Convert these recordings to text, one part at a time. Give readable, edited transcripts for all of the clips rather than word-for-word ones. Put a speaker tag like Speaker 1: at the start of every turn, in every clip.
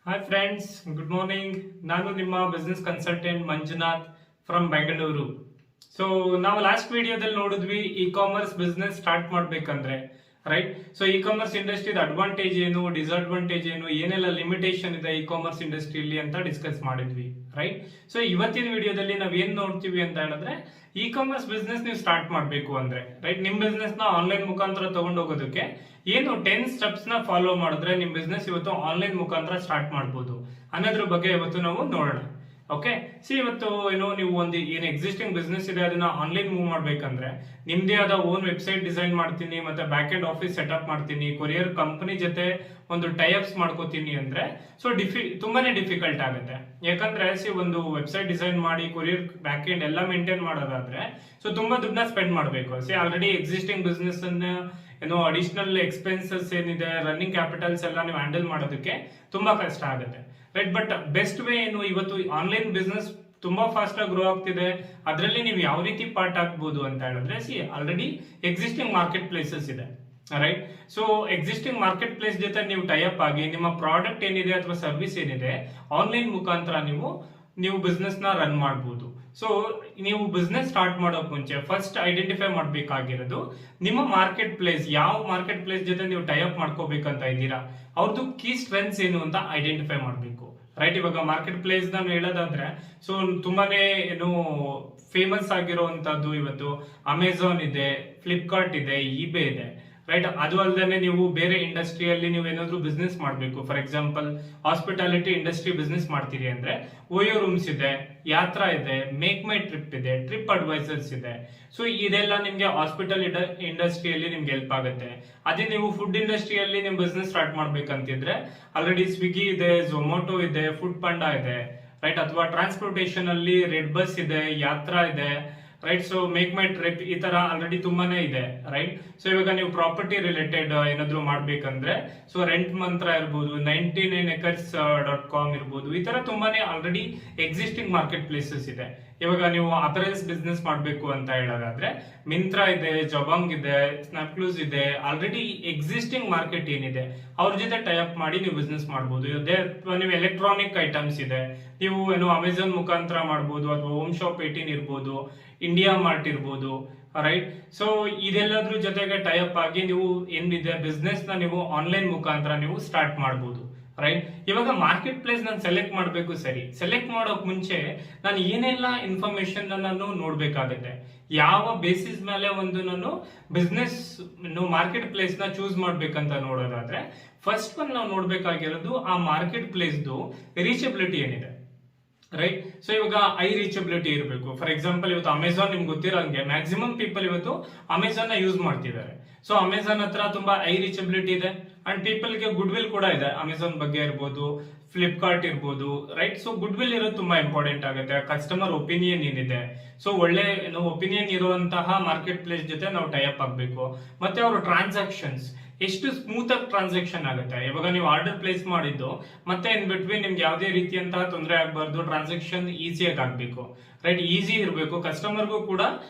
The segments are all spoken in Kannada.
Speaker 1: Hi friends, good morning. ನಾನು ನಿಮ್ಮ business consultant Manjunath from Bengaluru. So ನಾವು ಲಾಸ್ಟ್ ವಿಡಿಯೋದಲ್ಲಿ ನೋಡಿದ್ವಿ ಇ ಕಾಮರ್ಸ್ ಬಿಸ್ನೆಸ್ ಸ್ಟಾರ್ಟ್ ಮಾಡ್ಬೇಕಂದ್ರೆ, ರೈಟ್? ಸೊ ಇ ಕಾಮರ್ಸ್ ಇಂಡಸ್ಟ್ರಿದ ಅಡ್ವಾಂಟೇಜ್ ಏನು, ಡಿಸ್ಅಡ್ವಾಂಟೇಜ್ ಏನು, ಏನೆಲ್ಲ ಲಿಮಿಟೇಷನ್ ಇದೆ ಇ ಕಾಮರ್ಸ್ ಇಂಡಸ್ಟ್ರಿಯಲ್ಲಿ ಅಂತ ಡಿಸ್ಕಸ್ ಮಾಡಿದ್ವಿ, ರೈಟ್? ಸೊ ಇವತ್ತಿನ ವಿಡಿಯೋದಲ್ಲಿ ನಾವ್ ಏನ್ ನೋಡ್ತೀವಿ ಅಂತ ಹೇಳಿದ್ರೆ, ಇ ಕಾಮರ್ಸ್ ಬಿಸ್ನೆಸ್ ನೀವು ಸ್ಟಾರ್ಟ್ ಮಾಡಬೇಕು ಅಂದ್ರೆ, ರೈಟ್, ನಿಮ್ ಬಿಸ್ನೆಸ್ ನ ಆನ್ಲೈನ್ ಮುಖಾಂತರ ತಗೊಂಡೋಗೋದಕ್ಕೆ ಏನು 10 ಸ್ಟೆಪ್ಸ್ ನ ಫಾಲೋ ಮಾಡಿದ್ರೆ ನಿಮ್ ಬಿಸ್ನೆಸ್ ಇವತ್ತು ಆನ್ಲೈನ್ ಮುಖಾಂತರ ಸ್ಟಾರ್ಟ್ ಮಾಡಬಹುದು ಅನ್ನೋದ್ರ ಬಗ್ಗೆ ಇವತ್ತು ನಾವು ನೋಡೋಣ. ಓಕೆ, ಇವತ್ತು ನೀವು ಒಂದು ಏನ್ ಎಕ್ಸಿಸ್ಟಿಂಗ್ ಬಿಸ್ನೆಸ್ ಇದೆ ಅದನ್ನ ಆನ್ಲೈನ್ ಮೂವ್ ಮಾಡ್ಬೇಕಂದ್ರೆ ನಿಮ್ದೇ ಆದ ಓನ್ ವೆಬ್ಸೈಟ್ ಡಿಸೈನ್ ಮಾಡ್ತೀನಿ, ಮತ್ತೆ ಬ್ಯಾಕ್ ಎಂಡ್ ಆಫೀಸ್ ಸೆಟಪ್ ಮಾಡ್ತೀನಿ, ಕೊರಿಯರ್ ಕಂಪನಿ ಜೊತೆ ಒಂದು ಟೈಅಪ್ಸ್ ಮಾಡ್ಕೋತೀನಿ ಅಂದ್ರೆ ತುಂಬಾನೇ ಡಿಫಿಕಲ್ಟ್ ಆಗುತ್ತೆ. ಯಾಕಂದ್ರೆ ಒಂದು ವೆಬ್ಸೈಟ್ ಡಿಸೈನ್ ಮಾಡಿ ಕೊರಿಯರ್ ಬ್ಯಾಕ್ ಎಂಡ್ ಎಲ್ಲ ಮೇಂಟೈನ್ ಮಾಡೋದಾದ್ರೆ ತುಂಬಾ ದುಡ್ಡನ್ನ ಸ್ಪೆಂಡ್ ಮಾಡಬೇಕು. ಆಲ್ರೆಡಿ ಎಕ್ಸಿಸ್ಟಿಂಗ್ ಬಿಸ್ನೆಸ್ ಅನ್ನ ಅಡಿಷನಲ್ ಎಕ್ಸ್ಪೆನ್ಸಸ್ ಏನಿದೆ, ರನ್ನಿಂಗ್ ಕ್ಯಾಪಿಟಲ್ಸ್ ಎಲ್ಲ ನೀವು ಹ್ಯಾಂಡಲ್ ಮಾಡೋದಕ್ಕೆ ತುಂಬಾ ಕಷ್ಟ ಆಗುತ್ತೆ, ರೈಟ್? ಬಟ್ ಬೆಸ್ಟ್ ವೇ ಏನು, ಇವತ್ತು ಆನ್ಲೈನ್ ಬಿಸ್ನೆಸ್ ತುಂಬಾ ಫಾಸ್ಟ್ ಆಗಿ ಗ್ರೋ ಆಗ್ತಿದೆ. ಅದರಲ್ಲಿ ನೀವು ಯಾವ ರೀತಿ ಪಾರ್ಟ್ ಆಗ್ಬಹುದು ಅಂತ ಹೇಳಿದ್ರೆ, ಆಲ್ರೆಡಿ ಎಕ್ಸಿಸ್ಟಿಂಗ್ ಮಾರ್ಕೆಟ್ ಪ್ಲೇಸಸ್ ಇದೆ, right? So existing market place ಜೊತೆ ನೀವು ಟೈಅಪ್ ಆಗಿ ನಿಮ್ಮ ಪ್ರಾಡಕ್ಟ್ ಏನಿದೆ ಅಥವಾ ಸರ್ವಿಸ್ ಏನಿದೆ ಆನ್ಲೈನ್ ಮುಖಾಂತರ ನೀವು ಬಿಸ್ನೆಸ್ ನ ರನ್ ಮಾಡಬಹುದು. ಸೊ ನೀವು ಬಿಸ್ನೆಸ್ ಸ್ಟಾರ್ಟ್ ಮಾಡೋಕ್ ಮುಂಚೆ ಫಸ್ಟ್ ಐಡೆಂಟಿಫೈ ಮಾಡ್ಬೇಕಾಗಿರೋದು ನಿಮ್ಮ ಮಾರ್ಕೆಟ್ ಪ್ಲೇಸ್, ಯಾವ ಮಾರ್ಕೆಟ್ ಪ್ಲೇಸ್ ಜೊತೆ ನೀವು ಟೈಅಪ್ ಮಾಡ್ಕೋಬೇಕಂತ ಇದ್ದೀರಾ, ಅವ್ರದ್ದು ಕೀ ಸ್ಟ್ರೆಂತ್ಸ್ ಏನು ಅಂತ ಐಡೆಂಟಿಫೈ ಮಾಡಬೇಕು, ರೈಟ್? ಇವಾಗ ಮಾರ್ಕೆಟ್ ಪ್ಲೇಸ್ ನಾನು ಹೇಳೋದಾದ್ರೆ ತುಂಬಾನೇ ಫೇಮಸ್ ಆಗಿರುವಂತದ್ದು ಇವತ್ತು ಅಮೆಝಾನ್ ಇದೆ, ಫ್ಲಿಪ್ಕಾರ್ಟ್ ಇದೆ, ಇಬೇ ಇದೆ, ರೈಟ್? ಅದು ಅಲ್ಲದೆ ನೀವು ಬೇರೆ ಇಂಡಸ್ಟ್ರಿಯಲ್ಲಿ ನೀವು ಏನಾದ್ರು ಬಿಸ್ನೆಸ್ ಮಾಡಬೇಕು, for example hospitality industry business ಮಾಡ್ತೀರಿ ಅಂದ್ರೆ ಓಯೋ ರೂಮ್ಸ್ ಇದೆ, ಯಾತ್ರಾ ಇದೆ, ಮೇಕ್ ಮೈ ಟ್ರಿಪ್ ಇದೆ, ಟ್ರಿಪ್ ಅಡ್ವೈಸರ್ಸ್ ಇದೆ. ಸೊ ಇದೆಲ್ಲ ನಿಮ್ಗೆ ಹಾಸ್ಪಿಟಲ್ ಇಂಡಸ್ಟ್ರಿಯಲ್ಲಿ ನಿಮ್ಗೆ ಹೆಲ್ಪ್ ಆಗುತ್ತೆ. ಅದೇ ನೀವು ಫುಡ್ ಇಂಡಸ್ಟ್ರಿಯಲ್ಲಿ ನಿಮ್ ಬಿಸ್ನೆಸ್ ಸ್ಟಾರ್ಟ್ ಮಾಡ್ಬೇಕಂತಿದ್ರೆ ಆಲ್ರೆಡಿ ಸ್ವಿಗ್ಗಿ ಇದೆ, ಝೊಮ್ಯಾಟೊ ಇದೆ, ಫುಡ್ ಪಾಂಡಾ ಇದೆ, ರೈಟ್? ಅಥವಾ ಟ್ರಾನ್ಸ್ಪೋರ್ಟೇಷನ್ ಅಲ್ಲಿ ರೆಡ್ ಬಸ್ ಇದೆ, ಯಾತ್ರಾ ಇದೆ, right? So make my trip ಈ ತರ ಆಲ್ರೆಡಿ ತುಂಬಾನೇ ಇದೆ, ರೈಟ್? ಸೊ ಇವಾಗ ನೀವು ಪ್ರಾಪರ್ಟಿ ರಿಲೇಟೆಡ್ ಏನಾದ್ರು ಮಾಡ್ಬೇಕಂದ್ರೆ ರೆಂಟ್ ಮಂತ್ರ ಇರ್ಬೋದು, 99acres.com ಇರ್ಬೋದು, ಈ ತರ ತುಂಬಾನೇ ಆಲ್ರೆಡಿ ಎಕ್ಸಿಸ್ಟಿಂಗ್ ಮಾರ್ಕೆಟ್ ಪ್ಲೇಸಸ್ ಇದೆ. ಇವಾಗ ನೀವು ಅಪರೆಲ್ಸ್ ಬಿಸ್ನೆಸ್ ಮಾಡ್ಬೇಕು ಅಂತ ಹೇಳೋದಾದ್ರೆ ಮಿಂತ್ರಾ ಇದೆ, ಜಬಾಂಗ್ ಇದೆ, ಸ್ನಾಪ್ಕ್ಲೂಸ್ ಇದೆ, ಆಲ್ರೆಡಿ ಎಕ್ಸಿಸ್ಟಿಂಗ್ ಮಾರ್ಕೆಟ್ ಏನಿದೆ ಅವ್ರ ಜೊತೆ ಟೈಅಪ್ ಮಾಡಿ ನೀವು ಬಿಸ್ನೆಸ್ ಮಾಡಬಹುದು. ನೀವು ಎಲೆಕ್ಟ್ರಾನಿಕ್ ಐಟಮ್ಸ್ ಇದೆ, ನೀವು ಅಮೆಝಾನ್ ಮುಖಾಂತರ ಮಾಡಬಹುದು, ಅಥವಾ ಹೋಮ್ ಶಾಪ್ 18 ಇರ್ಬೋದು, ಇಂಡಿಯಾ ಮಾರ್ಟ್ ಇರ್ಬೋದು, ರೈಟ್? ಸೊ ಇದೆಲ್ಲದ್ರ ಜೊತೆಗೆ ಟೈಅಪ್ ಆಗಿ ನೀವು ಏನಿದೆ ಬಿಸ್ನೆಸ್ ನ ನೀವು ಆನ್ಲೈನ್ ಮುಖಾಂತರ ನೀವು ಸ್ಟಾರ್ಟ್ ಮಾಡಬಹುದು, ರೈಟ್? ಇವಾಗ ಮಾರ್ಕೆಟ್ ಪ್ಲೇಸ್ ನಾನು ಸೆಲೆಕ್ಟ್ ಮಾಡಬೇಕು, ಸರಿ? ಸೆಲೆಕ್ಟ್ ಮಾಡೋಕ್ ಮುಂಚೆ ನಾನು ಏನೆಲ್ಲ ಇನ್ಫಾರ್ಮೇಶನ್ ನಾನು ನೋಡ್ಬೇಕಾಗುತ್ತೆ, ಯಾವ ಬೇಸಿಸ್ ಮೇಲೆ ನಾನು ಬಿಸ್ನೆಸ್ ಮಾರ್ಕೆಟ್ ಪ್ಲೇಸ್ ನ ಚೂಸ್ ಮಾಡ್ಬೇಕಂತ ನೋಡೋದಾದ್ರೆ ಫಸ್ಟ್ ಒನ್ ನಾವು ನೋಡ್ಬೇಕಾಗಿರೋದು ಆ ಮಾರ್ಕೆಟ್ ಪ್ಲೇಸ್ದು ರೀಚಬಿಲಿಟಿ ಏನಿದೆ, ರೈಟ್? ಸೊ ಇವಾಗ ಐ ರೀಚಬಿಲಿಟಿ ಇರಬೇಕು. ಫಾರ್ ಎಕ್ಸಾಂಪಲ್ ಇವತ್ತು ಅಮೆಝಾನ್ ನಿಮ್ಗೆ ಗೊತ್ತಿರೋಂಗೆ ಮ್ಯಾಕ್ಸಿಮಮ್ ಪೀಪಲ್ ಇವತ್ತು ಅಮೆಝಾನ್ ನ ಯೂಸ್ ಮಾಡ್ತಿದ್ದಾರೆ. ಸೊ ಅಮೆಝಾನ್ ಹತ್ರ ತುಂಬಾ ಐ ರೀಚಬಿಲಿಟಿ ಇದೆ ಅಂಡ್ ಪೀಪಲ್ ಗೆ ಗುಡ್ ವಿಲ್ ಕೂಡ ಇದೆ. ಅಮೆಝಾನ್ ಬಗ್ಗೆ ಇರ್ಬೋದು, ಫ್ಲಿಪ್ಕಾರ್ಟ್ ಇರ್ಬೋದು, ರೈಟ್? ಸೊ ಗುಡ್ ವಿಲ್ ಇರೋದು ತುಂಬಾ ಇಂಪಾರ್ಟೆಂಟ್ ಆಗುತ್ತೆ. ಕಸ್ಟಮರ್ ಒಪಿನಿಯನ್ ಏನಿದೆ, ಸೊ ಒಳ್ಳೆ ಒಪಿನಿಯನ್ ಇರುವಂತಹ ಮಾರ್ಕೆಟ್ ಪ್ಲೇಸ್ ಜೊತೆ ನಾವು ಟೈಅಪ್ ಆಗ್ಬೇಕು. ಮತ್ತೆ ಅವರು ಟ್ರಾನ್ಸಾಕ್ಷನ್ಸ್ ಎಷ್ಟು ಸ್ಮೂತ್ ಆಗಿ ಟ್ರಾನ್ಸಾಕ್ಷನ್ ಆಗುತ್ತೆ. ಇವಾಗ ನೀವು ಆರ್ಡರ್ ಪ್ಲೇಸ್ ಮಾಡಿದ್ದು ಮತ್ತೆ ಇನ್ ಬಿಟ್ವೀನ್ ನಿಮ್ಗೆ ಯಾವುದೇ ರೀತಿಯಂತಹ ತೊಂದರೆ ಆಗಬಾರ್ದು, ಟ್ರಾನ್ಸಾಕ್ಷನ್ ಈಸಿಯಾಗಿ ಆಗ್ಬೇಕು, ರೈಟ್? ಈಸಿ ಇರಬೇಕು. ಕಸ್ಟಮರ್ಗೂ ಕೂಡ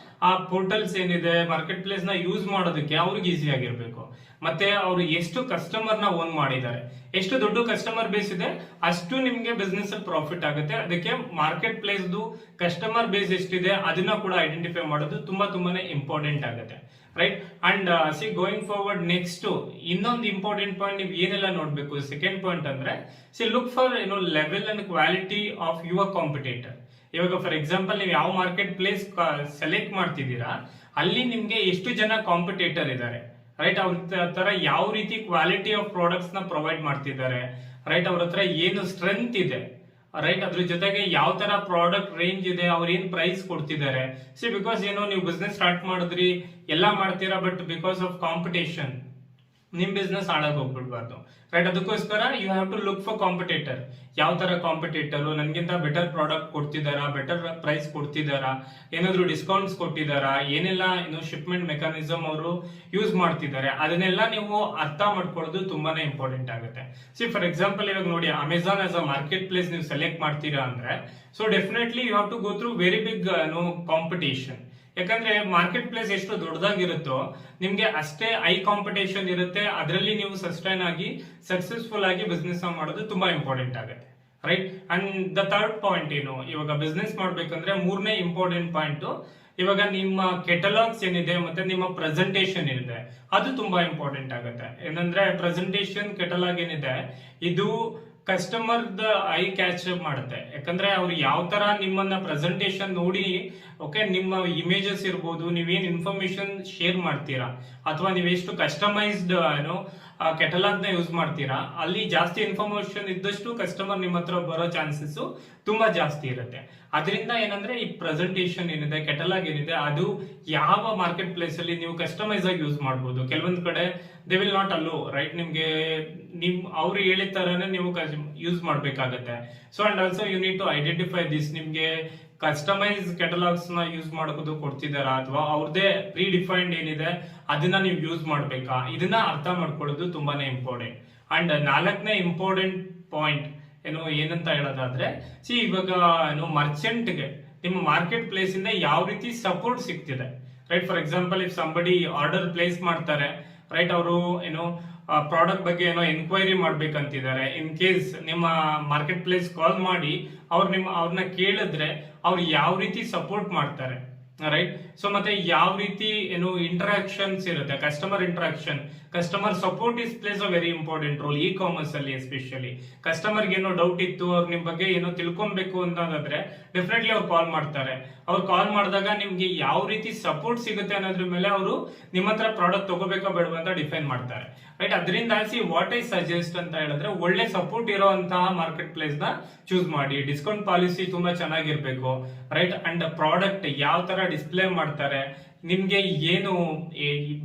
Speaker 1: ಆ ಪೋರ್ಟಲ್ಸ್ ಏನಿದೆ ಮಾರ್ಕೆಟ್ ಪ್ಲೇಸ್ ನ ಯೂಸ್ ಮಾಡೋದಕ್ಕೆ ಅವ್ರಿಗೆ ಈಸಿ ಆಗಿರ್ಬೇಕು. ಮತ್ತೆ ಅವರು ಎಷ್ಟು ಕಸ್ಟಮರ್ ನ ಓನ್ ಮಾಡಿದ್ದಾರೆ, ಎಷ್ಟು ದೊಡ್ಡ ಕಸ್ಟಮರ್ ಬೇಸ್ ಇದೆ ಅಷ್ಟು ನಿಮ್ಗೆ ಬಿಸ್ನೆಸ್ ಅಲ್ಲಿ ಪ್ರಾಫಿಟ್ ಆಗುತ್ತೆ. ಅದಕ್ಕೆ ಮಾರ್ಕೆಟ್ ಪ್ಲೇಸ್ ಕಸ್ಟಮರ್ ಬೇಸ್ ಎಷ್ಟಿದೆ ಅದನ್ನ ಕೂಡ ಐಡೆಂಟಿಫೈ ಮಾಡೋದು ತುಂಬಾನೇ ಇಂಪಾರ್ಟೆಂಟ್ ಆಗುತ್ತೆ, right? And going forward next ಇನ್ನೊಂದು ಇಂಪಾರ್ಟೆಂಟ್ ಪಾಯಿಂಟ್ ನೀವು ಏನೆಲ್ಲ ನೋಡ್ಬೇಕು, ಸೆಕೆಂಡ್ ಪಾಯಿಂಟ್ ಅಂದ್ರೆ look for level and quality of your competitor. ಇವಾಗ ಫಾರ್ ಎಕ್ಸಾಂಪಲ್ ನೀವು ಯಾವ ಮಾರ್ಕೆಟ್ ಪ್ಲೇಸ್ ಸೆಲೆಕ್ಟ್ ಮಾಡ್ತಿದ್ದೀರಾ ಅಲ್ಲಿ ನಿಮ್ಗೆ ಎಷ್ಟು ಜನ ಕಾಂಪಿಟೇಟರ್ ಇದ್ದಾರೆ, ರೈಟ್? ಅವ್ರ ತರ ಯಾವ ರೀತಿ ಕ್ವಾಲಿಟಿ ಆಫ್ ಪ್ರಾಡಕ್ಟ್ಸ್ ನ ಪ್ರೊವೈಡ್ ಮಾಡ್ತಿದ್ದಾರೆ, ರೈಟ್? ಅವ್ರ ಹತ್ರ ಏನು ಸ್ಟ್ರೆಂತ್ ಇದೆ, ರೈಟ್? ಅದ್ರ ಜೊತೆಗೆ ಯಾವ ತರ ಪ್ರಾಡಕ್ಟ್ ರೇಂಜ್ ಇದೆ, ಅವ್ರ ಏನ್ ಪ್ರೈಸ್ ಕೊಡ್ತಿದ್ದಾರೆ. ಬಿಕಾಸ್ ನೀವು ಬಿಸ್ನೆಸ್ ಸ್ಟಾರ್ಟ್ ಮಾಡಿದ್ರಿ ಎಲ್ಲ ಮಾಡ್ತೀರಾ, ಬಟ್ ಬಿಕಾಸ್ ಆಫ್ ಕಾಂಪಿಟೇಷನ್ ನಿಮ್ ಬಿಸ್ನೆಸ್ ಹಾಳಾಗಿ ಹೋಗ್ಬಿಡ್ಬಾರ್ದು, ರೈಟ್? ಅದಕ್ಕೋಸ್ಕರ you have to look for competitor. ಯಾವ ತರ ಕಾಂಪಿಟೇಟರ್ ನನ್ಗಿಂತ ಬೆಟರ್ ಪ್ರಾಡಕ್ಟ್ ಕೊಡ್ತಿದಾರಾ, ಬೆಟರ್ ಪ್ರೈಸ್ ಕೊಡ್ತಿದಾರಾ, ಏನಾದ್ರು ಡಿಸ್ಕೌಂಟ್ಸ್ ಕೊಟ್ಟಿದಾರಾ, ಏನೆಲ್ಲ ಶಿಪ್ಮೆಂಟ್ ಮೆಕಾನಿಸಮ್ ಅವರು ಯೂಸ್ ಮಾಡ್ತಿದ್ದಾರೆ, ಅದನ್ನೆಲ್ಲ ನೀವು ಅರ್ಥ ಮಾಡ್ಕೊಳ್ಳೋದು ತುಂಬಾನೇ ಇಂಪಾರ್ಟೆಂಟ್ ಆಗುತ್ತೆ. ಫಾರ್ ಎಕ್ಸಾಂಪಲ್ ಇವಾಗ ನೋಡಿ Amazon as a market place ನೀವು ಸೆಲೆಕ್ಟ್ ಮಾಡ್ತೀರಾ ಅಂದ್ರೆ definitely you have to go through very big competition. ಯಾಕಂದ್ರೆ ಮಾರ್ಕೆಟ್ ಪ್ಲೇಸ್ ಎಷ್ಟು ದೊಡ್ಡದಾಗಿರುತ್ತೋ ನಿಮ್ಗೆ ಅಷ್ಟೇ ಹೈ ಕಾಂಪಿಟೇಷನ್ ಇರುತ್ತೆ. ಅದರಲ್ಲಿ ನೀವು ಸಸ್ಟೈನ್ ಆಗಿ ಸಕ್ಸಸ್ಫುಲ್ ಆಗಿ ಬಿಸ್ನೆಸ್ ಮಾಡೋದು ತುಂಬಾ ಇಂಪಾರ್ಟೆಂಟ್ ಆಗುತ್ತೆ, right. And the third point ಏನು, ಇವಾಗ ಬಿಸ್ನೆಸ್ ಮಾಡ್ಬೇಕಂದ್ರೆ ಮೂರನೇ ಇಂಪಾರ್ಟೆಂಟ್ ಪಾಯಿಂಟ್, ಇವಾಗ ನಿಮ್ಮ ಕೆಟಲಾಗ್ಸ್ ಏನಿದೆ ಮತ್ತೆ ನಿಮ್ಮ ಪ್ರೆಸೆಂಟೇಶನ್ ಏನಿದೆ ಅದು ತುಂಬಾ ಇಂಪಾರ್ಟೆಂಟ್ ಆಗುತ್ತೆ. ಏನಂದ್ರೆ ಪ್ರೆಸೆಂಟೇಶನ್ ಕೆಟಲಾಗ್ ಏನಿದೆ ಇದು ಕಸ್ಟಮರ್ ಐ ಕ್ಯಾಚ್ ಮಾಡುತ್ತೆ. ಯಾಕಂದ್ರೆ ಅವ್ರು ಯಾವ ತರ ನಿಮ್ಮನ್ನ ಪ್ರೆಸೆಂಟೇಶನ್ ನೋಡಿ, ಓಕೆ, ನಿಮ್ಮ ಇಮೇಜಸ್ ಇರ್ಬೋದು, ನೀವೇನ್ ಇನ್ಫಾರ್ಮೇಶನ್ ಶೇರ್ ಮಾಡ್ತೀರಾ ಅಥವಾ ನೀವೆಷ್ಟು ಕಸ್ಟಮೈಸ್ಡ್ ಏನೋ ಕೆಟಲಾಗ್ ನ ಯೂಸ್ ಮಾಡ್ತೀರಾ, ಅಲ್ಲಿ ಜಾಸ್ತಿ ಇನ್ಫಾರ್ಮೇಶನ್ ಇದ್ದಷ್ಟು ಕಸ್ಟಮರ್ ನಿಮ್ಮ ಹತ್ರ ಬರೋ ಚಾನ್ಸಸ್ ತುಂಬಾ ಜಾಸ್ತಿ ಇರುತ್ತೆ. ಅದರಿಂದ ಏನಂದ್ರೆ ಈ ಪ್ರೆಸೆಂಟೇಶನ್ ಏನಿದೆ, ಕೆಟಲಾಗ್ ಏನಿದೆ, ಅದು ಯಾವ ಮಾರ್ಕೆಟ್ ಪ್ಲೇಸ್ ಅಲ್ಲಿ ನೀವು ಕಸ್ಟಮೈಸ್ ಆಗಿ ಯೂಸ್ ಮಾಡಬಹುದು. ಕೆಲವೊಂದ್ ಕಡೆ they will not allow, right. ನಿಮ್ಗೆ ಅವ್ರು ಹೇಳಿದ ತರನೇ ನೀವು ಯೂಸ್ ಮಾಡ್ಬೇಕಾಗತ್ತೆ. So and also you need to identify this. ನಿಮ್ಗೆ ಕಸ್ಟಮೈಸ್ ಕೆಟಲಾಗ್ಸ್ ನ ಯೂಸ್ ಮಾಡೋದು ಕೊಡ್ತಿದಾರಾ ಅಥವಾ ಅವ್ರದೇ ಪ್ರೀ ಡಿಫೈನ್ಡ್ ಏನಿದೆ ಅದನ್ನ ನೀವು ಯೂಸ್ ಮಾಡ್ಬೇಕಾ, ಇದನ್ನ ಅರ್ಥ ಮಾಡ್ಕೊಳ್ಳೋದು ತುಂಬಾನೇ ಇಂಪಾರ್ಟೆಂಟ್. ಅಂಡ್ ನಾಲ್ಕನೇ ಇಂಪಾರ್ಟೆಂಟ್ ಪಾಯಿಂಟ್ ಏನಂತ ಹೇಳೋದಾದ್ರೆ, ಇವಾಗ ಮರ್ಚೆಂಟ್ಗೆ ನಿಮ್ಮ ಮಾರ್ಕೆಟ್ ಪ್ಲೇಸ್ ಇಂದ ಯಾವ ರೀತಿ ಸಪೋರ್ಟ್ ಸಿಗ್ತಿದೆ, right. For example, if somebody order place ಮಾಡ್ತಾರೆ, ರೈಟ್, ಅವರು ಪ್ರಾಡಕ್ಟ್ ಬಗ್ಗೆ ಎನ್ಕ್ವೈರಿ ಮಾಡ್ಬೇಕಂತಿದ್ದಾರೆ. ಇನ್ ಕೇಸ್ ನಿಮ್ಮ ಮಾರ್ಕೆಟ್ ಪ್ಲೇಸ್ ಕಾಲ್ ಮಾಡಿ ಅವ್ರನ್ನ ಕೇಳಿದ್ರೆ ಅವ್ರು ಯಾವ ರೀತಿ ಸಪೋರ್ಟ್ ಮಾಡ್ತಾರೆ, ರೈಟ್. ಸೊ ಮತ್ತೆ ಯಾವ ರೀತಿ ಇಂಟರಾಕ್ಷನ್ಸ್ ಇರುತ್ತೆ, customer interaction, customer support is place a very important role E commerce ಅಲ್ಲಿ. ಎಸ್ಪೆಷಲಿ ಕಸ್ಟಮರ್ಗೆ ಏನೋ ಡೌಟ್ ಇತ್ತು, ಅವ್ರು ನಿಮ್ ಬಗ್ಗೆ ಏನೋ ತಿಳ್ಕೊಬೇಕು ಅನ್ನೋದಾದ್ರೆ ಡೆಫಿನೆಟ್ಲಿ ಅವ್ರು ಕಾಲ್ ಮಾಡ್ತಾರೆ. ಅವ್ರು ಕಾಲ್ ಮಾಡಿದಾಗ ನಿಮ್ಗೆ ಯಾವ ರೀತಿ ಸಪೋರ್ಟ್ ಸಿಗುತ್ತೆ ಅನ್ನೋದ್ರ ಮೇಲೆ ಅವರು ನಿಮ್ಮ ಹತ್ರ ಪ್ರಾಡಕ್ಟ್ ತಗೋಬೇಕಾ ಬೇಡವಾ ಅಂತ ಡಿಫೈನ್ ಮಾಡ್ತಾರೆ, ರೈಟ್. ಅದರಿಂದ ವಾಟ್ ಐ ಸಜೆಸ್ಟ್ ಅಂತ ಹೇಳಿದ್ರೆ, ಒಳ್ಳೆ ಸಪೋರ್ಟ್ ಇರುವಂತಹ ಮಾರ್ಕೆಟ್ ಪ್ಲೇಸ್ ನ ಚೂಸ್ ಮಾಡಿ. ಡಿಸ್ಕೌಂಟ್ ಪಾಲಿಸಿ ತುಂಬಾ ಚೆನ್ನಾಗಿರ್ಬೇಕು, ರೈಟ್. ಅಂಡ್ ಪ್ರಾಡಕ್ಟ್ ಯಾವ ತರ ಡಿಸ್ಪ್ಲೇ ಮಾಡ್ತಾರೆ, ನಿಮ್ಗೆ ಏನು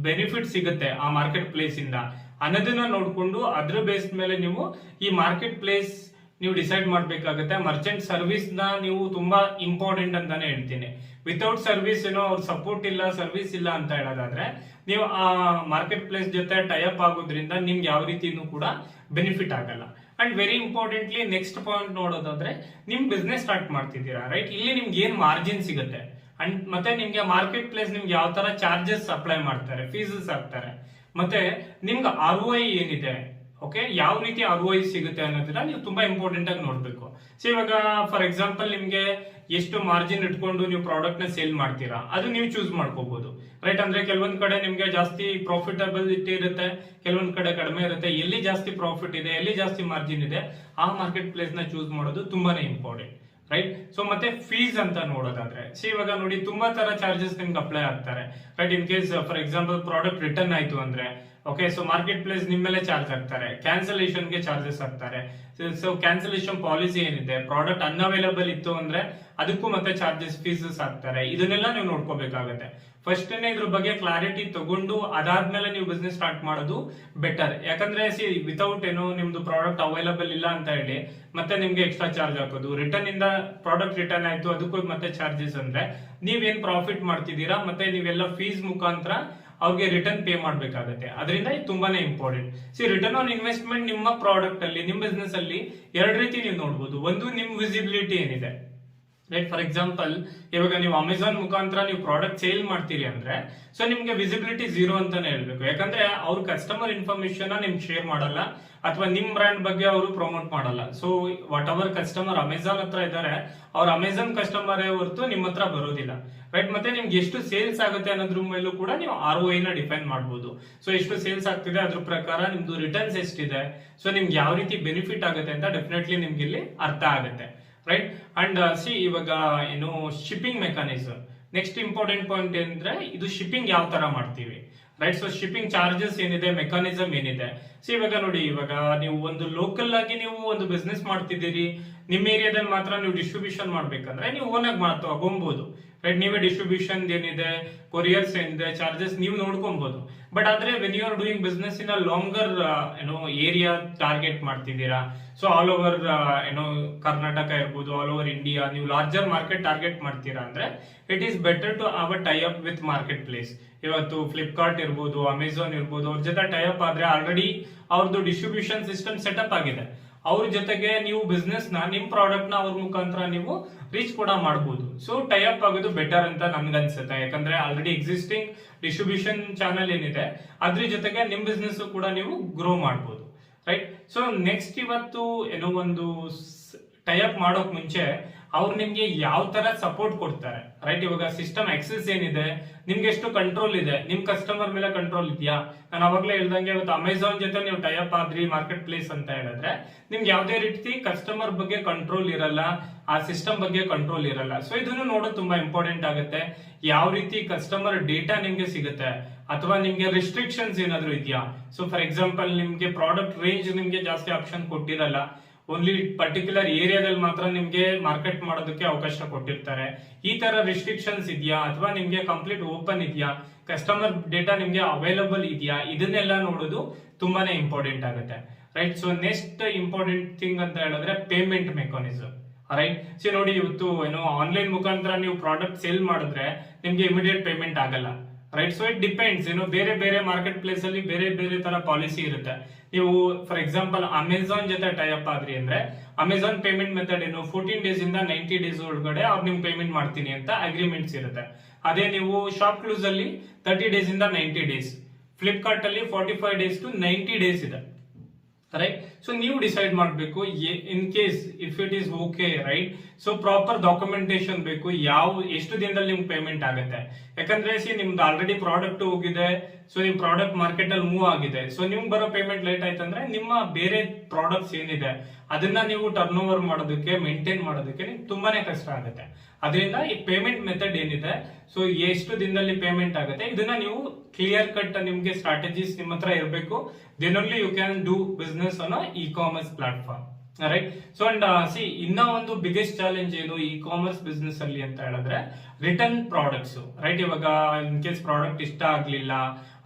Speaker 1: ಬೆನಿಫಿಟ್ ಸಿಗುತ್ತೆ ಆ ಮಾರ್ಕೆಟ್ ಪ್ಲೇಸ್ ಇಂದ ಅನ್ನೋದನ್ನ ನೋಡ್ಕೊಂಡು ಅದ್ರ ಬೇಸ್ ಮೇಲೆ ನೀವು ಈ ಮಾರ್ಕೆಟ್ ಪ್ಲೇಸ್ ನೀವು ಡಿಸೈಡ್ ಮಾಡ್ಬೇಕಾಗುತ್ತೆ. ಮರ್ಚೆಂಟ್ ಸರ್ವಿಸ್ ನ ನೀವು ತುಂಬಾ ಇಂಪಾರ್ಟೆಂಟ್ ಅಂತಾನೆ ಹೇಳ್ತೀನಿ. ವಿತೌಟ್ ಸರ್ವಿಸ್ ಅವ್ರ ಸಪೋರ್ಟ್ ಇಲ್ಲ, ಸರ್ವಿಸ್ ಇಲ್ಲ ಅಂತ ಹೇಳೋದಾದ್ರೆ ನೀವು ಆ ಮಾರ್ಕೆಟ್ ಪ್ಲೇಸ್ ಜೊತೆ ಟೈಅಪ್ ಆಗೋದ್ರಿಂದ ನಿಮ್ಗೆ ಯಾವ ರೀತಿನೂ ಕೂಡ ಬೆನಿಫಿಟ್ ಆಗಲ್ಲ. And very importantly next point ನೋಡೋದಾದ್ರೆ, ನಿಮ್ ಬಿಸ್ನೆಸ್ ಸ್ಟಾರ್ಟ್ ಮಾಡ್ತಿದ್ದೀರಾ, ರೈಟ್. ಇಲ್ಲಿ ನಿಮ್ಗೆ ಏನ್ ಮಾರ್ಜಿನ್ ಸಿಗುತ್ತೆ ಅಂಡ್ ಮತ್ತೆ ನಿಮ್ಗೆ ಮಾರ್ಕೆಟ್ ಪ್ಲೇಸ್ ನಿಮ್ಗೆ ಯಾವ ತರ ಚಾರ್ಜಸ್ ಅಪ್ಲೈ ಮಾಡ್ತಾರೆ, ಫೀಸಸ್ ಹಾಕ್ತಾರೆ, ಮತ್ತೆ ನಿಮ್ಗೆ ROI ಏನಿದೆ, ಓಕೆ, ಯಾವ ರೀತಿ ROI ಸಿಗುತ್ತೆ ಅನ್ನೋದನ್ನ ನೀವು ತುಂಬಾ ಇಂಪಾರ್ಟೆಂಟ್ ಆಗಿ ನೋಡ್ಬೇಕು. ಸೊ ಇವಾಗ ಫಾರ್ ಎಕ್ಸಾಂಪಲ್ ನಿಮ್ಗೆ ಎಷ್ಟು ಮಾರ್ಜಿನ್ ಇಟ್ಕೊಂಡು ನೀವು ಪ್ರಾಡಕ್ಟ್ ನ ಸೇಲ್ ಮಾಡ್ತೀರಾ ಅದು ನೀವು ಚೂಸ್ ಮಾಡ್ಕೋಬಹುದು, ರೈಟ್. ಅಂದ್ರೆ ಕೆಲವೊಂದ್ ಕಡೆ ನಿಮ್ಗೆ ಜಾಸ್ತಿ ಪ್ರಾಫಿಟಬಿಲಿಟಿ ಇರುತ್ತೆ, ಕೆಲವೊಂದ್ ಕಡೆ ಕಡಿಮೆ ಇರುತ್ತೆ. ಎಲ್ಲಿ ಜಾಸ್ತಿ ಪ್ರಾಫಿಟ್ ಇದೆ, ಎಲ್ಲಿ ಜಾಸ್ತಿ ಮಾರ್ಜಿನ್ ಇದೆ, ಆ ಮಾರ್ಕೆಟ್ ಪ್ಲೇಸ್ ನ ಚೂಸ್ ಮಾಡೋದು ತುಂಬಾನೇ ಇಂಪಾರ್ಟೆಂಟ್, ರೈಟ್. ಸೊ ಮತ್ತೆ ಫೀಸ್ ಅಂತ ನೋಡೋದಾದ್ರೆ, ಇವಾಗ ನೋಡಿ ತುಂಬಾ ತರ ಚಾರ್ಜಸ್ ನಿಮ್ಗೆ ಅಪ್ಲೈ ಆಗ್ತಾರೆ, right. In case for example product return ಆಯ್ತು ಅಂದ್ರೆ, ಓಕೆ, ಸೊ ಮಾರ್ಕೆಟ್ ಪ್ಲೇಸ್ ನಿಮ್ಮ ಮೇಲೆ ಚಾರ್ಜ್ ಆಗ್ತಾರೆ, ಕ್ಯಾನ್ಸಲೇಷನ್ ಗೆ ಚಾರ್ಜಸ್ ಆಗ್ತಾರೆ. ಸೊ ಕ್ಯಾನ್ಸಲೇಷನ್ ಪಾಲಿಸಿ ಏನಿದೆ, ಪ್ರಾಡಕ್ಟ್ ಅನ್ಅವೈಲಬಲ್ ಇತ್ತು ಅಂದ್ರೆ ಅದಕ್ಕೂ ಮತ್ತೆ ಚಾರ್ಜಸ್, ಫೀಸಸ್ ಆಗ್ತಾರೆ. ಇದನ್ನೆಲ್ಲ ನೀವು ನೋಡ್ಕೋಬೇಕಾಗತ್ತೆ. ಫಸ್ಟ್ ಇದ್ರ ಬಗ್ಗೆ ಕ್ಲಾರಿಟಿ ತಗೊಂಡು ಅದಾದ್ಮೇಲೆ ನೀವು ಬಿಸ್ನೆಸ್ ಸ್ಟಾರ್ಟ್ ಮಾಡೋದು ಬೆಟರ್. ಯಾಕಂದ್ರೆ ವಿತೌಟ್ ನಿಮ್ದು ಪ್ರಾಡಕ್ಟ್ ಅವೈಲಬಲ್ ಇಲ್ಲ ಅಂತ ಹೇಳಿ ಮತ್ತೆ ನಿಮ್ಗೆ ಎಕ್ಸ್ಟ್ರಾ ಚಾರ್ಜ್ ಹಾಕೋದು, ರಿಟರ್ನ್ ಇಂದ ಪ್ರಾಡಕ್ಟ್ ರಿಟರ್ನ್ ಆಯ್ತು ಅದಕ್ಕೂ ಮತ್ತೆ ಚಾರ್ಜಸ್, ಅಂದ್ರೆ ನೀವೇನ್ ಪ್ರಾಫಿಟ್ ಮಾಡ್ತಿದ್ದೀರಾ ಮತ್ತೆ ನೀವೆಲ್ಲ ಫೀಸ್ ಮುಖಾಂತರ ಅವ್ರಿಗೆ ರಿಟರ್ನ್ ಪೇ ಮಾಡ್ಬೇಕಾಗತ್ತೆ. ಅದರಿಂದ ಇದು ತುಂಬಾನೇ ಇಂಪಾರ್ಟೆಂಟ್. ರಿಟರ್ನ್ ಆನ್ ಇನ್ವೆಸ್ಟ್ಮೆಂಟ್ ನಿಮ್ಮ ಪ್ರಾಡಕ್ಟ್ ಅಲ್ಲಿ, ನಿಮ್ಮ ಬಿಸ್ನೆಸ್ ಅಲ್ಲಿ ಎರಡು ರೀತಿ ನೀವು ನೋಡಬಹುದು. ಒಂದು, ನಿಮ್ ವಿಸಿಬಿಲಿಟಿ ಏನಿದೆ, ರೈಟ್. ಫಾರ್ ಎಕ್ಸಾಂಪಲ್, ಇವಾಗ ನೀವು ಅಮೆಝಾನ್ ಮುಖಾಂತರ ನೀವು ಪ್ರಾಡಕ್ಟ್ ಸೇಲ್ ಮಾಡ್ತೀರಿ ಅಂದ್ರೆ, ಸೊ ನಿಮ್ಗೆ ವಿಸಿಬಿಲಿಟಿ 0 ಅಂತಾನೆ ಹೇಳ್ಬೇಕು. ಯಾಕಂದ್ರೆ ಅವ್ರ ಕಸ್ಟಮರ್ ಇನ್ಫಾರ್ಮೇಶನ್ ನಿಮ್ಗೆ ಶೇರ್ ಮಾಡಲ್ಲ ಅಥವಾ ನಿಮ್ ಬ್ರ್ಯಾಂಡ್ ಬಗ್ಗೆ ಅವರು ಪ್ರಮೋಟ್ ಮಾಡಲ್ಲ. So what our customer Amazon ಹತ್ರ ಇದ್ದಾರೆ, ಅವ್ರ ಅಮೆಝಾನ್ ಕಸ್ಟಮರ್ ಹೊರತು ನಿಮ್ಮ ಹತ್ರ ಬರೋದಿಲ್ಲ, ರೈಟ್. ಮತ್ತೆ ನಿಮ್ಗೆ ಎಷ್ಟು ಸೇಲ್ಸ್ ಆಗುತ್ತೆ ಅನ್ನೋದ್ರ ಮೇಲೂ ಕೂಡ ನೀವು ROI ನ ಡಿಫೈನ್ ಮಾಡಬಹುದು. ಸೊ ಎಷ್ಟು ಸೇಲ್ಸ್ ಆಗ್ತಿದೆ ಅದ್ರ ಪ್ರಕಾರ ನಿಮ್ದು ರಿಟರ್ನ್ಸ್ ಎಷ್ಟಿದೆ, ಸೊ ನಿಮ್ಗೆ ಯಾವ ರೀತಿ ಬೆನಿಫಿಟ್ ಆಗುತ್ತೆ ಅಂತ ಡೆಫಿನೆಟ್ಲಿ ನಿಮ್ಗೆ ಇಲ್ಲಿ ಅರ್ಥ ಆಗುತ್ತೆ, ರೈಟ್. ಅಂಡ್ ಇವಾಗ shipping mechanism next important point ಏನಂದ್ರೆ, ಇದು ಶಿಪ್ಪಿಂಗ್ ಯಾವ ತರ ಮಾಡ್ತೀವಿ, ರೈಟ್. ಸೊ ಶಿಪ್ಪಿಂಗ್ ಚಾರ್ಜಸ್ ಏನಿದೆ, ಮೆಕಾನಿಸಮ್ ಏನಿದೆ. ಇವಾಗ ನೋಡಿ, ಇವಾಗ ನೀವು ಒಂದು ಲೋಕಲ್ ಆಗಿ ನೀವು ಒಂದು ಬಿಸ್ನೆಸ್ ಮಾಡ್ತಿದ್ದೀರಿ, ನಿಮ್ಮ ಏರಿಯಾದಲ್ಲಿ ಮಾತ್ರ ನೀವು ಡಿಸ್ಟ್ರಿಬ್ಯೂಷನ್ ಮಾಡ್ಬೇಕಂದ್ರೆ ನೀವು ಓನ್ ಆಗಿ ತಗೊಬಹುದು, ರೈಟ್. ನೀವೇ ಡಿಸ್ಟ್ರಿಬ್ಯೂಷನ್ ಏನಿದೆ, ಕೊರಿಯರ್ಸ್ ಏನಿದೆ, ಚಾರ್ಜಸ್ ನೀವು ನೋಡ್ಕೊಬಹುದು. ಬಟ್ ಆದ್ರೆ when you are doing business in a longer area target ಮಾಡ್ತಿದ್ದೀರಾ, ಸೊ ಆಲ್ ಓವರ್ ಕರ್ನಾಟಕ ಇರ್ಬೋದು, ಆಲ್ ಓವರ್ ಇಂಡಿಯಾ, ನೀವು ಲಾರ್ಜರ್ ಮಾರ್ಕೆಟ್ ಟಾರ್ಗೆಟ್ ಮಾಡ್ತೀರಾ ಅಂದ್ರೆ it is better to have a tie up with market place. ಇವತ್ತು ಫ್ಲಿಪ್ಕಾರ್ಟ್ ಇರ್ಬೋದು, ಅಮೆಝಾನ್ ಇರ್ಬೋದು, ಅವ್ರ ಜೊತೆ ಟೈ ಅಪ್ ಆದ್ರೆ ಆಲ್ರೆಡಿ ಅವ್ರದ್ದು ಡಿಸ್ಟ್ರಿಬ್ಯೂಷನ್ ಸಿಸ್ಟಮ್ ಸೆಟಪ್ ಆಗಿದೆ. ಅವ್ರ ಜೊತೆಗೆ ನೀವು ಬಿಸ್ನೆಸ್ ನ ನಿಮ್ ಪ್ರಾಡಕ್ಟ್ ನ ಅವ್ರ ಮುಖಾಂತರ ನೀವು ರೀಚ್ ಕೂಡ ಮಾಡಬಹುದು. ಸೊ ಟೈ ಅಪ್ ಆಗೋದು ಬೆಟರ್ ಅಂತ ನನ್ಗನ್ಸುತ್ತೆ. ಯಾಕಂದ್ರೆ ಆಲ್ರೆಡಿ ಎಕ್ಸಿಸ್ಟಿಂಗ್ ಡಿಸ್ಟ್ರಿಬ್ಯೂಷನ್ ಚಾನಲ್ ಏನಿದೆ ಅದ್ರ ಜೊತೆಗೆ ನಿಮ್ ಬಿಸ್ನೆಸ್ ಕೂಡ ನೀವು ಗ್ರೋ ಮಾಡಬಹುದು, ರೈಟ್. ಸೊ ನೆಕ್ಸ್ಟ್ ಇವತ್ತು ಏನೋ ಒಂದು ಟೈ ಅಪ್ ಮಾಡೋಕ್ ಮುಂಚೆ ಅವ್ರು ನಿಮ್ಗೆ ಯಾವ ತರ ಸಪೋರ್ಟ್ ಕೊಡ್ತಾರೆ, ರೈಟ್. ಇವಾಗ ಸಿಸ್ಟಮ್ ಆಕ್ಸೆಸ್ ಏನಿದೆ, ನಿಮ್ಗೆ ಎಷ್ಟು ಕಂಟ್ರೋಲ್ ಇದೆ, ನಿಮ್ ಕಸ್ಟಮರ್ ಮೇಲೆ ಕಂಟ್ರೋಲ್ ಇದೆಯಾ. ನಾನು ಅವಾಗಲೇ ಹೇಳ್ದಂಗೆ ಇವತ್ತು ಅಮೆಝಾನ್ ಜೊತೆ ನೀವು ಟೈ ಅಪ್ ಆದ್ರಿ ಮಾರ್ಕೆಟ್ ಪ್ಲೇಸ್ ಅಂತ ಹೇಳಿದ್ರೆ ನಿಮ್ಗೆ ಯಾವುದೇ ರೀತಿ ಕಸ್ಟಮರ್ ಬಗ್ಗೆ ಕಂಟ್ರೋಲ್ ಇರಲ್ಲ, ಆ ಸಿಸ್ಟಮ್ ಬಗ್ಗೆ ಕಂಟ್ರೋಲ್ ಇರಲ್ಲ. ಸೊ ಇದನ್ನು ನೋಡೋದು ತುಂಬಾ ಇಂಪಾರ್ಟೆಂಟ್ ಆಗುತ್ತೆ. ಯಾವ ರೀತಿ ಕಸ್ಟಮರ್ ಡೇಟಾ ನಿಮ್ಗೆ ಸಿಗುತ್ತೆ, ಅಥವಾ ನಿಮ್ಗೆ ರಿಸ್ಟ್ರಿಕ್ಷನ್ಸ್ ಏನಾದ್ರು ಇದೆಯಾ. ಸೊ ಫಾರ್ ಎಕ್ಸಾಂಪಲ್ ನಿಮ್ಗೆ ಪ್ರಾಡಕ್ಟ್ ರೇಂಜ್ ನಿಮ್ಗೆ ಜಾಸ್ತಿ ಆಪ್ಷನ್ ಕೊಟ್ಟಿರಲ್ಲ, ಓನ್ಲಿ ಪರ್ಟಿಕ್ಯುಲರ್ ಏರಿಯಾದಲ್ಲಿ ಮಾತ್ರ ನಿಮ್ಗೆ ಮಾರ್ಕೆಟ್ ಮಾಡೋದಕ್ಕೆ ಅವಕಾಶ ಕೊಟ್ಟಿರ್ತಾರೆ. ಈ ತರ ರಿಸ್ಟ್ರಿಕ್ಷನ್ಸ್ ಇದೆಯಾ, ಅಥವಾ ನಿಮ್ಗೆ ಕಂಪ್ಲೀಟ್ ಓಪನ್ ಇದೆಯಾ, ಕಸ್ಟಮರ್ ಡೇಟಾ ನಿಮ್ಗೆ ಅವೈಲಬಲ್ ಇದೆಯಾ, ಇದನ್ನೆಲ್ಲ ನೋಡೋದು ತುಂಬಾನೇ ಇಂಪಾರ್ಟೆಂಟ್ ಆಗುತ್ತೆ, right. So next important thing ಅಂತ ಹೇಳಿದ್ರೆ ಪೇಮೆಂಟ್ ಮೆಕಾನಿಸಮ್, ರೈಟ್. ಸೊ ನೋಡಿ ಇವತ್ತು ಏನೋ ಆನ್ಲೈನ್ ಮುಖಾಂತರ ನೀವು ಪ್ರಾಡಕ್ಟ್ ಸೇಲ್ ಮಾಡಿದ್ರೆ ನಿಮ್ಗೆ ಇಮಿಡಿಯೇಟ್ ಪೇಮೆಂಟ್ ಆಗಲ್ಲ, ರೈಟ್. ಸೊ ಇಟ್ ಡಿಪೆಂಡ್ಸ್, ಏನೋ ಬೇರೆ ಬೇರೆ ಮಾರ್ಕೆಟ್ ಪ್ಲೇಸ್ ಅಲ್ಲಿ ಬೇರೆ ಬೇರೆ ತರ ಪಾಲಿಸಿ ಇರುತ್ತೆ. ನೀವು ಫಾರ್ ಎಕ್ಸಾಂಪಲ್ ಅಮೆಝಾನ್ ಜೊತೆ ಟೈ ಅಪ್ ಆದ್ರಿ ಅಂದ್ರೆ ಅಮೆಝಾನ್ ಪೇಮೆಂಟ್ ಮೆಥಡ್ ಏನು 14 ಡೇಸ್ ಇಂದ 90 ಡೇಸ್ ಒಳಗಡೆ ಅವ್ರು ನಿಮ್ಗೆ ಪೇಮೆಂಟ್ ಮಾಡ್ತೀನಿ ಅಂತ ಅಗ್ರಿಮೆಂಟ್ಸ್ ಇರುತ್ತೆ. ಅದೇ ನೀವು ಶಾಪ್ ಕ್ಲೂಸ್ ಅಲ್ಲಿ 30 ಡೇಸ್ ಇಂದ 90 ಡೇಸ್, ಫ್ಲಿಪ್ಕಾರ್ಟ್ ಅಲ್ಲಿ 45 ಡೇಸ್ ಟು 90 ಡೇಸ್ ಇದೆ, ರೈಟ್. ಸೊ ನೀವು ಡಿಸೈಡ್ ಮಾಡಬೇಕು in case if it is okay, right. So proper documentation ಬೇಕು, ಎಷ್ಟು ದಿನದಲ್ಲಿ ನಿಮ್ಗೆ ಪೇಮೆಂಟ್ ಆಗುತ್ತೆ. ಯಾಕಂದ್ರೆ ನಿಮ್ದು ಆಲ್ರೆಡಿ ಪ್ರಾಡಕ್ಟ್ ಹೋಗಿದೆ, ಸೊ ನಿಮ್ ಪ್ರಾಡಕ್ಟ್ ಮಾರ್ಕೆಟ್ ಅಲ್ಲಿ ಮೂವ್ ಆಗಿದೆ. ಸೊ ನಿಮ್ಗೆ ಬರೋ ಪೇಮೆಂಟ್ ಲೇಟ್ ಆಯ್ತಂದ್ರೆ ನಿಮ್ಮ ಬೇರೆ ಪ್ರಾಡಕ್ಟ್ಸ್ ಏನಿದೆ ಅದನ್ನ ನೀವು ಟರ್ನ್ ಓವರ್ ಮಾಡೋದಕ್ಕೆ, ಮೇಂಟೈನ್ ಮಾಡೋದಕ್ಕೆ ನಿಮ್ಗೆ ತುಂಬಾನೇ ಕಷ್ಟ ಆಗುತ್ತೆ. ಅದರಿಂದ ಈ ಪೇಮೆಂಟ್ ಮೆಥಡ್ ಏನಿದೆ, ಸೊ ಎಷ್ಟು ದಿನದಲ್ಲಿ ಪೇಮೆಂಟ್ ಆಗುತ್ತೆ, ಇದನ್ನ ನೀವು ಕ್ಲಿಯರ್ ಕಟ್ ನಿಮ್ಗೆ ಸ್ಟ್ರಾಟಜೀಸ್ ನಿಮ್ಮ ಹತ್ರ ಇರಬೇಕು. Then only you can do business on e commerce platform, right. So and ಇನ್ನ ಒಂದು ಬಿಗ್ಗೆಸ್ಟ್ ಚಾಲೆಂಜ್ ಏನು ಇ ಕಾಮರ್ಸ್ ಬಿಸ್ನೆಸ್ ಅಲ್ಲಿ ಅಂತ ಹೇಳಿದ್ರೆ ರಿಟರ್ನ್ ಪ್ರಾಡಕ್ಟ್ಸ್, ರೈಟ್. ಇವಾಗ ಇನ್ ಕೇಸ್ ಪ್ರಾಡಕ್ಟ್ ಇಷ್ಟ ಆಗ್ಲಿಲ್ಲ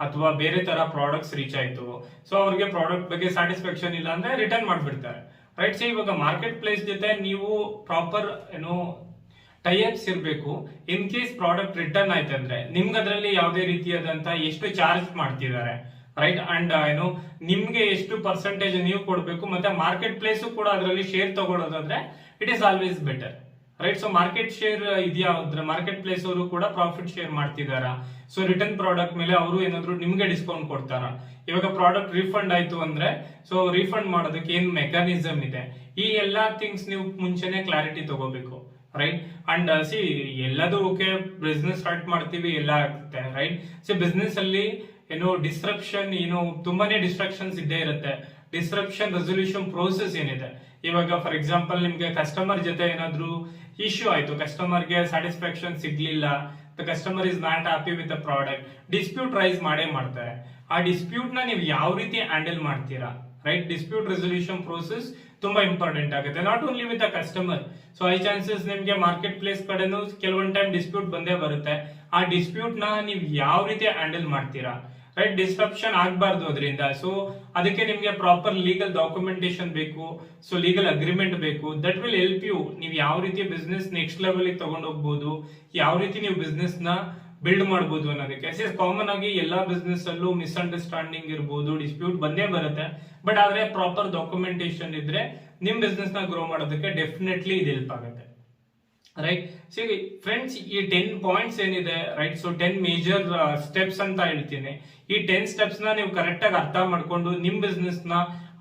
Speaker 1: ಅಥವಾ ಬೇರೆ ತರ ಪ್ರಾಡಕ್ಟ್ಸ್ ರೀಚ್ ಆಯ್ತು, ಸೊ ಅವ್ರಿಗೆ ಪ್ರಾಡಕ್ಟ್ ಬಗ್ಗೆ ಸ್ಯಾಟಿಸ್ಫ್ಯಾಕ್ಷನ್ ಇಲ್ಲ ಅಂದ್ರೆ ರಿಟರ್ನ್ ಮಾಡ್ಬಿಡ್ತಾರೆ, ರೈಟ್. ಸೊ ಇವಾಗ ಮಾರ್ಕೆಟ್ ಪ್ಲೇಸ್ ಜೊತೆ ನೀವು ಪ್ರಾಪರ್ ಏನೋ ಟೈ ಅಪ್ಸ್ ಇರಬೇಕು. ಇನ್ ಕೇಸ್ ಪ್ರಾಡಕ್ಟ್ ರಿಟರ್ನ್ ಆಯ್ತಂದ್ರೆ ನಿಮ್ಗೆ ಅದರಲ್ಲಿ ಯಾವುದೇ ರೀತಿಯಾದಂತ ಎಷ್ಟು ಚಾರ್ಜ್ ಮಾಡ್ತಿದ್ದಾರೆ, ರೈಟ್. ಅಂಡ್ ಏನು ನಿಮ್ಗೆ ಎಷ್ಟು ಪರ್ಸೆಂಟೇಜ್ ನೀವು ಕೊಡಬೇಕು, ಮತ್ತೆ ಮಾರ್ಕೆಟ್ ಪ್ಲೇಸ್ ಕೂಡ ಅದರಲ್ಲಿ ಶೇರ್ ತಗೊಳ್ಳೋದಾದ್ರೆ it is always better, right. So market share ಇದೆಯಾ, ಮಾರ್ಕೆಟ್ ಪ್ಲೇಸ್ ಅವರು ಕೂಡ ಪ್ರಾಫಿಟ್ ಶೇರ್ ಮಾಡ್ತಿದಾರ. ಸೊ ರಿಟರ್ನ್ ಪ್ರಾಡಕ್ಟ್ ಮೇಲೆ ಅವರು ಏನಾದ್ರು ನಿಮ್ಗೆ ಡಿಸ್ಕೌಂಟ್ ಕೊಡ್ತಾರ. ಇವಾಗ ಪ್ರಾಡಕ್ಟ್ ರೀಫಂಡ್ ಆಯ್ತು ಅಂದ್ರೆ ಸೊ ರೀಫಂಡ್ ಮಾಡೋದಕ್ಕೆ ಏನ್ ಮೆಕ್ಯಾನಿಸಮ್ ಇದೆ, ಈ ಎಲ್ಲಾ ಥಿಂಗ್ಸ್ ನೀವು ಮುಂಚೆನೆ ಕ್ಲಾರಿಟಿ ತಗೋಬೇಕು, ರೈಟ್. ಅಂಡ್ ಎಲ್ಲದೂ ಓಕೆ, ಬಿಸ್ನೆಸ್ ಸ್ಟಾರ್ಟ್ ಮಾಡ್ತೀವಿ, ಎಲ್ಲ ಆಗುತ್ತೆ, ರೈಟ್. ಸೊ ಬಿಸ್ನೆಸ್ ಅಲ್ಲಿ ಏನೋ ಡಿಸ್ಟ್ರಪ್ಷನ್, ತುಂಬಾನೇ ಡಿಸ್ಟ್ರಾಕ್ಷನ್ಸ್ ಇದ್ದೇ ಇರುತ್ತೆ. ಡಿಸ್ಟ್ರಪ್ಷನ್ ರೆಸೊಲ್ಯೂಷನ್ ಪ್ರೋಸೆಸ್ ಏನಿದೆ, ಇವಾಗ ಫಾರ್ ಎಕ್ಸಾಂಪಲ್ ನಿಮ್ಗೆ ಕಸ್ಟಮರ್ ಜೊತೆ ಏನಾದ್ರು ಇಶ್ಯೂ ಆಯ್ತು, ಕಸ್ಟಮರ್ಗೆ ಸ್ಯಾಟಿಸ್ಫ್ಯಾಕ್ಷನ್ ಸಿಗ್ಲಿಲ್ಲ, the customer is not happy with the product, dispute raise ಮಾಡೇ ಮಾಡ್ತಾರೆ. ಆ ಡಿಸ್ಪ್ಯೂಟ್ ನ ನೀವು ಯಾವ ರೀತಿ ಹ್ಯಾಂಡಲ್ ಮಾಡ್ತೀರಾ, ರೈಟ್. ಡಿಸ್ಪ್ಯೂಟ್ ರೆಸೊಲ್ಯೂಷನ್ ಪ್ರೋಸೆಸ್ ತುಂಬಾ ಇಂಪಾರ್ಟೆಂಟ್ ಆಗುತ್ತೆ, not only with the customer. So I chances ನಿಮ್ಗೆ ಮಾರ್ಕೆಟ್ ಪ್ಲೇಸ್ ಕಡೆನೂ ಕೆಲವೊಂದ್ ಟೈಮ್ ಡಿಸ್ಪ್ಯೂಟ್ ಬಂದೇ ಬರುತ್ತೆ. ಆ ಡಿಸ್ಪ್ಯೂಟ್ ನ ನೀವು ಯಾವ ರೀತಿ ಹ್ಯಾಂಡಲ್ ಮಾಡ್ತೀರಾ, ರೈಟ್. ಡಿಸ್ಟ್ರಪ್ಷನ್ ಆಗಬಾರ್ದು ಅದರಿಂದ. ಸೊ ಅದಕ್ಕೆ ನಿಮ್ಗೆ ಪ್ರಾಪರ್ ಲೀಗಲ್ ಡಾಕ್ಯುಮೆಂಟೇಶನ್ ಬೇಕು, ಸೊ ಲೀಗಲ್ ಅಗ್ರಿಮೆಂಟ್ ಬೇಕು. That will help you. ನೀವು ಯಾವ ರೀತಿ ಬಿಸ್ನೆಸ್ ನೆಕ್ಸ್ಟ್ ಲೆವೆಲ್ ತಗೊಂಡು ಹೋಗ್ಬೋದು, ಯಾವ ರೀತಿ ನೀವು ಬಿಸ್ನೆಸ್ ನ ಬಿಲ್ಡ್ ಮಾಡಬಹುದು ಅನ್ನೋದಕ್ಕೆ. ಕಾಮನ್ ಆಗಿ ಎಲ್ಲಾ ಬಿಸ್ನೆಸ್ ಅಲ್ಲೂ ಮಿಸ್ಅಂಡರ್ಸ್ಟ್ಯಾಂಡಿಂಗ್ ಇರ್ಬೋದು, ಡಿಸ್ಪ್ಯೂಟ್ ಬಂದೇ ಬರುತ್ತೆ. ಬಟ್ ಆದ್ರೆ ಪ್ರಾಪರ್ ಡಾಕ್ಯುಮೆಂಟೇಶನ್ ಇದ್ರೆ ನಿಮ್ ಬಿಸ್ನೆಸ್ ನ ಗ್ರೋ ಮಾಡೋದಕ್ಕೆ ಡೆಫಿನೆಟ್ಲಿ ಇದು ಹೆಲ್ಪ್ ಆಗುತ್ತೆ, ರೈಟ್. ಸಿ ಫ್ರೆಂಡ್ಸ್, ಈ 10 ಪಾಯಿಂಟ್ಸ್ ಏನಿದೆ, ರೈಟ್. ಸೊ 10 ಮೇಜರ್ ಸ್ಟೆಪ್ಸ್ ಅಂತ ಹೇಳ್ತೀನಿ. ಈ 10 ಸ್ಟೆಪ್ಸ್ ನ ನೀವು ಕರೆಕ್ಟ್ ಆಗಿ ಅರ್ಥ ಮಾಡ್ಕೊಂಡು ನಿಮ್ ಬಿಸ್ನೆಸ್ ನ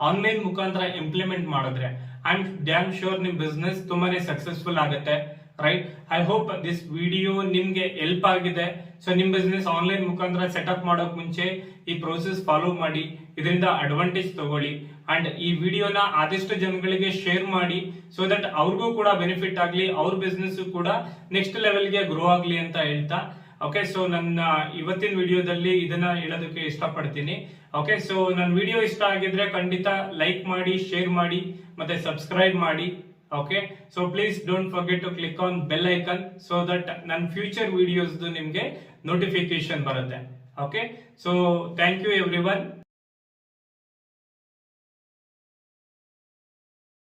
Speaker 1: ಆನ್ಲೈನ್ ಮುಖಾಂತರ ಇಂಪ್ಲಿಮೆಂಟ್ ಮಾಡಿದ್ರೆ ಐ ಆಮ್ ಡ್ಯಾಮ್ ಶೋರ್ ನಿಮ್ ಬಿಸ್ನೆಸ್ ತುಂಬಾನೇ ಸಕ್ಸಸ್ಫುಲ್ ಆಗುತ್ತೆ, right. I hope this video ನಿಮ್ಗೆ ಹೆಲ್ಪ್ ಆಗಿದೆ. ಸೊ ನಿಮ್ ಬಿಸ್ನೆಸ್ ಆನ್ಲೈನ್ ಮುಖಾಂತರ ಸೆಟಪ್ ಮಾಡೋಕ್ ಮುಂಚೆ ಈ ಪ್ರೋಸೆಸ್ ಫಾಲೋ ಮಾಡಿ, ಇದರಿಂದ ಅಡ್ವಾಂಟೇಜ್ ತಗೊಳ್ಳಿ. ಅಂಡ್ ಈ ವಿಡಿಯೋನ ಆದಷ್ಟು ಜನಗಳಿಗೆ ಶೇರ್ ಮಾಡಿ, ಸೊ ದಟ್ ಅವ್ರಿಗೂ ಕೂಡ ಬೆನಿಫಿಟ್ ಆಗ್ಲಿ, ಅವ್ರ ಬಿಸ್ನೆಸ್ ಕೂಡ ನೆಕ್ಸ್ಟ್ ಲೆವೆಲ್ಗೆ ಗ್ರೋ ಆಗ್ಲಿ ಅಂತ ಹೇಳ್ತಾ, ಓಕೆ. ಸೊ ನನ್ನ ಇವತ್ತಿನ ವಿಡಿಯೋದಲ್ಲಿ ಇದನ್ನ ಹೇಳೋದಕ್ಕೆ ಇಷ್ಟಪಡ್ತೀನಿ, ಓಕೆ. ಸೊ ನನ್ನ ವಿಡಿಯೋ ಇಷ್ಟ ಆಗಿದ್ರೆ ಖಂಡಿತ ಲೈಕ್ ಮಾಡಿ, ಶೇರ್ ಮಾಡಿ, ಮತ್ತೆ ಸಬ್ಸ್ಕ್ರೈಬ್ ಮಾಡಿ, okay. So please don't forget to click on bell icon, so that ನನ್ನ ಫ್ಯೂಚರ್ ವಿಡಿಯೋಸ್ ನಿಮ್ಗೆ ನೋಟಿಫಿಕೇಶನ್ ಬರುತ್ತೆ, okay. So thank you every one.